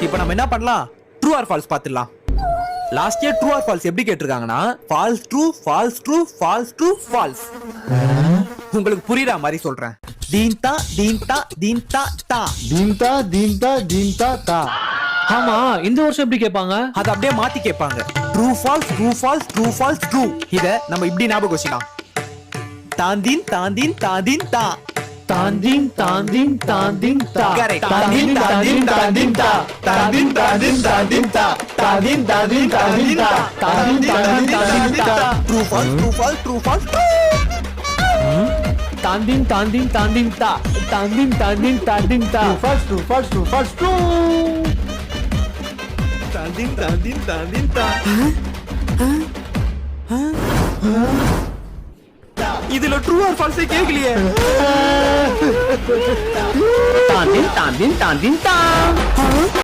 இப்போ நம்ம என்ன பண்ணலாம், ட்ரூ ஆர் ஃபால்ஸ் பாத்துடலாம். Last year true or false எப்படி கேட்டிருக்காங்கன்னா, false true false true false true false. உங்களுக்கு புரியுற மாதிரி சொல்றேன். தீன்தா தீன்தா தீன்தா தா தீன்தா தீன்தா தீன்தா தா. ஆமா, இந்த வருஷம் எப்படி கேட்பாங்க? அத அப்படியே மாத்தி கேட்பாங்க. True false true false true false true. இத நம்ம இப்படி ஞாபகம் வச்சுக்கலாம். தாந்தீன் தாந்தீன் தாந்தீன் தா. தாந்தின் தாந்தின் தாந்தின் தா. Correct. தாந்தின் தாந்தின் தாந்தின் தா. தாந்தின் தாந்தின் தாந்தின் தா. தாந்தின் தாந்தின் தாந்தின் தா. தாந்தின் தாந்தின் தாந்தின் தா. True false true false true false true. தாந்தின் தாந்தின் தாந்தின் தா. தாந்தின் தாந்தின் தாந்தின் தா. True false, true false, true false, true. தாந்தீன் தாந்தீன் தாந்தீன் தா. இதுல ட்ரூ ஆர் ஃபால்ஸ் கேக்கலையே. தாந்தின் தாந்தின் தாந்தின் தா.